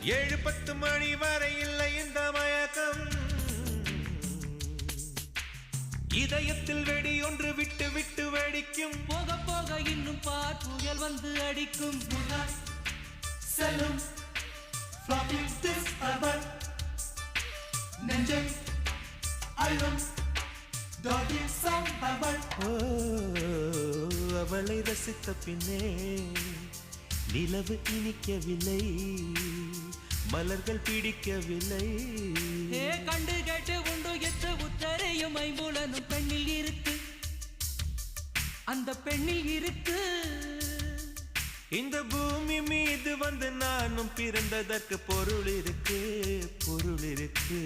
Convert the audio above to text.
7-10 மணி வரை இல்லை இந்த மயக்கம் இதயத்தில் வெடி ஒன்று விட்டு விட்டு வெடிக்கும் போக போக இன்னும் பார் புயல் வந்து அடிக்கும் செல்லும் flopping this rubber நெஞ்சை அழும் doggy song rubber அவளை ரசித்த பின்னே நிலவு இனிக்கவில்லை மலர்கள் பிடிக்கவில்லை கண்டு கேட்டு உண்டு எட்டு உத்தரையும் ஐம்புலனும் பெண்ணில் இருக்கு அந்த பெண்ணில் இருக்கு இந்த பூமி மீது வந்து நானும் பிறந்ததற்கு பொருள் இருக்கு பொருள் இருக்கு